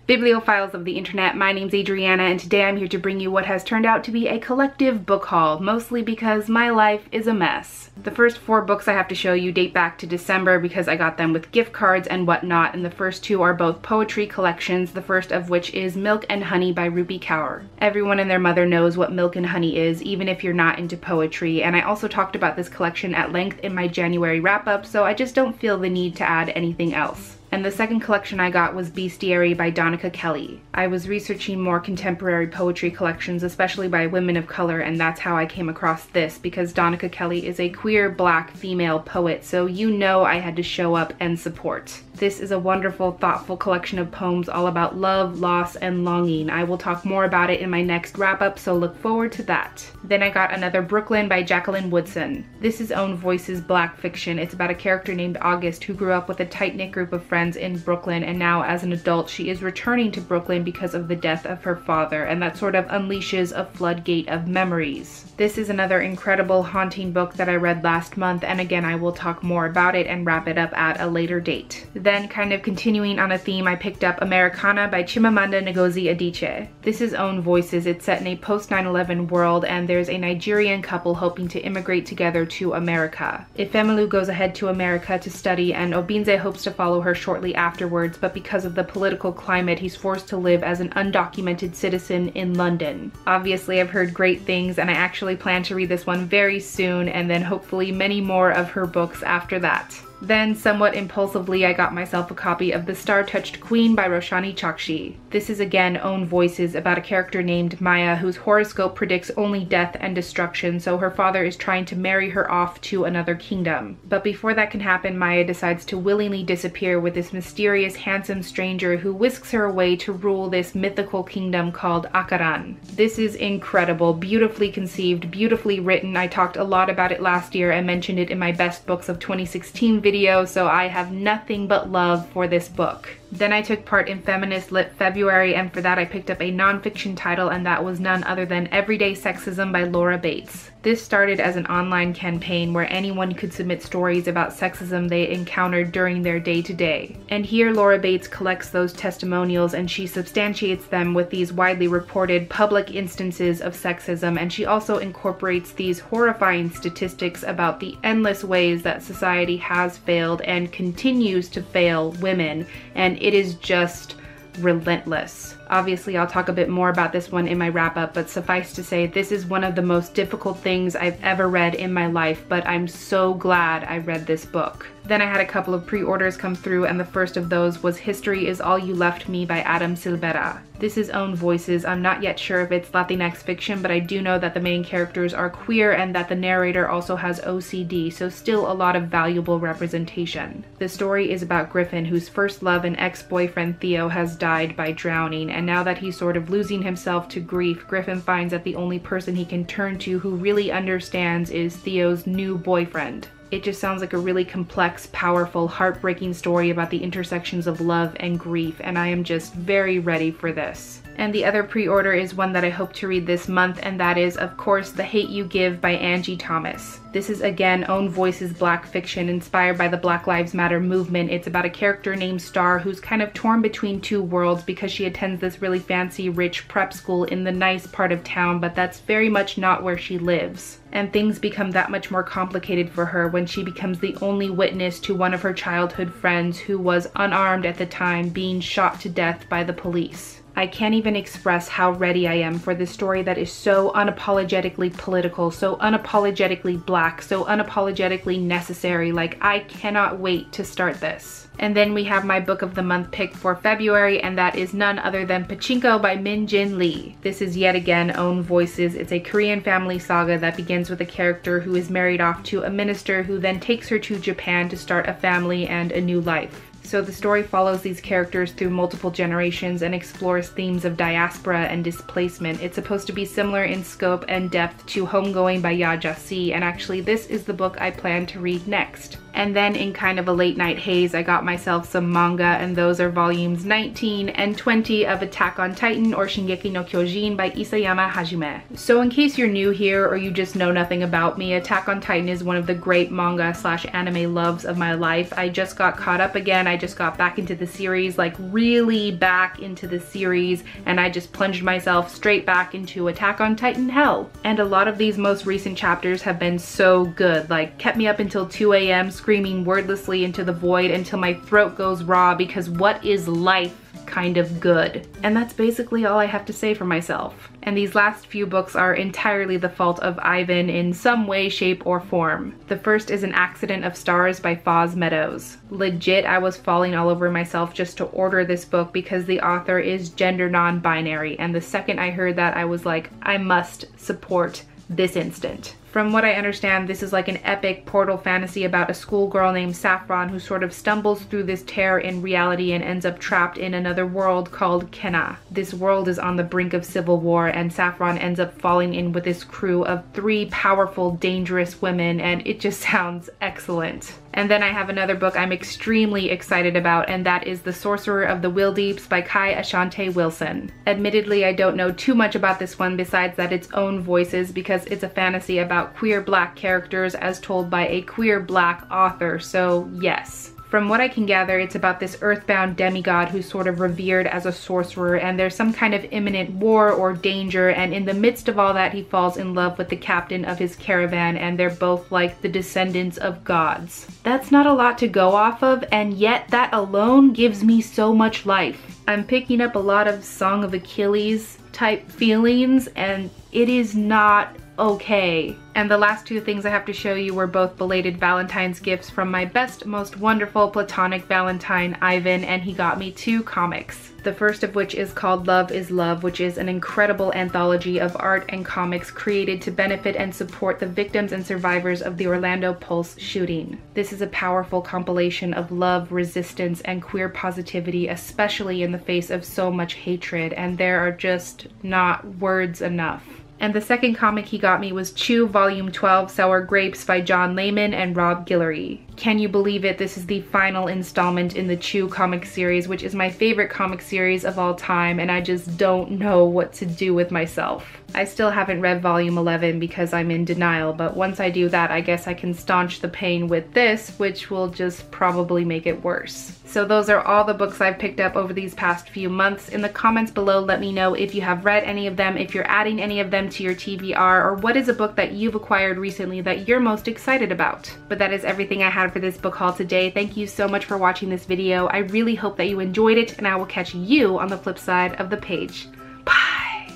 Bibliophiles of the internet, my name's Adriana, and today I'm here to bring you what has turned out to be a collective book haul, mostly because my life is a mess. The first 4 books I have to show you date back to December because I got them with gift cards and whatnot, and the first 2 are both poetry collections, the first of which is Milk and Honey by Rupi Kaur. Everyone and their mother knows what Milk and Honey is, even if you're not into poetry, and I also talked about this collection at length in my January wrap-up, so I just don't feel the need to add anything else. And the second collection I got was Bestiary by Donica Kelly. I was researching more contemporary poetry collections, especially by women of color, and that's how I came across this, because Donica Kelly is a queer black female poet, so you know I had to show up and support. This is a wonderful, thoughtful collection of poems all about love, loss, and longing. I will talk more about it in my next wrap-up, so look forward to that. Then I got another Brooklyn by Jacqueline Woodson. This is Own Voices black fiction. It's about a character named August who grew up with a tight-knit group of friends in Brooklyn, and now as an adult she is returning to Brooklyn because of the death of her father, and that sort of unleashes a floodgate of memories. This is another incredible, haunting book that I read last month, and again I will talk more about it and wrap it up at a later date. Then, kind of continuing on a theme, I picked up Americana by Chimamanda Ngozi Adichie. This is Own Voices. It's set in a post 9/11 world, and there's a Nigerian couple hoping to immigrate together to America. Ifemelu goes ahead to America to study, and Obinze hopes to follow her shortly afterwards, but because of the political climate, he's forced to live as an undocumented citizen in London. Obviously, I've heard great things, and I actually plan to read this one very soon, and then hopefully many more of her books after that. Then, somewhat impulsively, I got myself a copy of The Star-Touched Queen by Roshani Chokshi. This is again Own Voices, about a character named Maya whose horoscope predicts only death and destruction, so her father is trying to marry her off to another kingdom. But before that can happen, Maya decides to willingly disappear with this mysterious, handsome stranger who whisks her away to rule this mythical kingdom called Akaran. This is incredible, beautifully conceived, beautifully written. I talked a lot about it last year and mentioned it in my Best Books of 2016 video, so I have nothing but love for this book. Then I took part in Feminist Lit February, and for that I picked up a nonfiction title, and that was none other than Everyday Sexism by Laura Bates. This started as an online campaign where anyone could submit stories about sexism they encountered during their day-to-day. And here Laura Bates collects those testimonials and she substantiates them with these widely reported public instances of sexism, and she also incorporates these horrifying statistics about the endless ways that society has failed and continues to fail women, and it is just relentless. Obviously, I'll talk a bit more about this one in my wrap-up, but suffice to say, this is one of the most difficult things I've ever read in my life, but I'm so glad I read this book. Then I had a couple of pre-orders come through, and the first of those was History Is All You Left Me by Adam Silvera. This is Own Voices. I'm not yet sure if it's Latinx fiction, but I do know that the main characters are queer and that the narrator also has OCD, so still a lot of valuable representation. The story is about Griffin, whose first love and ex-boyfriend Theo has died by drowning, and now that he's sort of losing himself to grief, Griffin finds that the only person he can turn to who really understands is Theo's new boyfriend. It just sounds like a really complex, powerful, heartbreaking story about the intersections of love and grief, and I am just very ready for this. And the other pre-order is one that I hope to read this month, and that is, of course, The Hate U Give by Angie Thomas. This is again Own Voices black fiction inspired by the Black Lives Matter movement. It's about a character named Star who's kind of torn between 2 worlds because she attends this really fancy, rich prep school in the nice part of town, but that's very much not where she lives. And things become that much more complicated for her when she becomes the only witness to one of her childhood friends who was unarmed at the time being shot to death by the police. I can't even express how ready I am for this story that is so unapologetically political, so unapologetically black, so unapologetically necessary. Like, I cannot wait to start this. And then we have my book of the month pick for February, and that is none other than Pachinko by Min Jin Lee. This is yet again Own Voices. It's a Korean family saga that begins with a character who is married off to a minister who then takes her to Japan to start a family and a new life. So the story follows these characters through multiple generations and explores themes of diaspora and displacement. It's supposed to be similar in scope and depth to Homegoing by Ya Jasi, and actually this is the book I plan to read next. And then in kind of a late night haze, I got myself some manga, and those are volumes 19 and 20 of Attack on Titan or Shingeki no Kyojin by Isayama Hajime. So in case you're new here or you just know nothing about me, Attack on Titan is one of the great manga slash anime loves of my life. I just got caught up again. I just got back into the series, like really back into the series, and I just plunged myself straight back into Attack on Titan hell. And a lot of these most recent chapters have been so good, like kept me up until 2 a.m. screaming wordlessly into the void until my throat goes raw, because what is life kind of good? And that's basically all I have to say for myself. And these last few books are entirely the fault of Ivan in some way, shape, or form. The first is An Accident of Stars by Foz Meadows. Legit, I was falling all over myself just to order this book because the author is gender non-binary, and the second I heard that, I was like, I must support this instant. From what I understand, this is like an epic portal fantasy about a schoolgirl named Saffron who sort of stumbles through this tear in reality and ends up trapped in another world called Kenna. This world is on the brink of civil war, and Saffron ends up falling in with this crew of 3 powerful, dangerous women, and it just sounds excellent. And then I have another book I'm extremely excited about, and that is The Sorcerer of the Wildeeps by Kai Ashante Wilson. Admittedly, I don't know too much about this one besides that it's own voices, because it's a fantasy about queer black characters as told by a queer black author, so yes. From what I can gather, it's about this earthbound demigod who's sort of revered as a sorcerer, and there's some kind of imminent war or danger, and in the midst of all that, he falls in love with the captain of his caravan, and they're both like the descendants of gods. That's not a lot to go off of, and yet that alone gives me so much life. I'm picking up a lot of Song of Achilles type feelings, and it is not okay. And the last 2 things I have to show you were both belated Valentine's gifts from my best, most wonderful platonic Valentine, Ivan, and he got me 2 comics. The first of which is called Love is Love, which is an incredible anthology of art and comics created to benefit and support the victims and survivors of the Orlando Pulse shooting. This is a powerful compilation of love, resistance, and queer positivity, especially in the face of so much hatred, and there are just not words enough. And the second comic he got me was Chew Volume 12, Sour Grapes by John Layman and Rob Guillory. Can you believe it? This is the final installment in the Chew comic series, which is my favorite comic series of all time, and I just don't know what to do with myself. I still haven't read Volume 11 because I'm in denial, but once I do that, I guess I can staunch the pain with this, which will just probably make it worse. So those are all the books I've picked up over these past few months. In the comments below, let me know if you have read any of them, if you're adding any of them to your TBR, or what is a book that you've acquired recently that you're most excited about. But that is everything I had for this book haul today. Thank you so much for watching this video. I really hope that you enjoyed it, and I will catch you on the flip side of the page. Bye!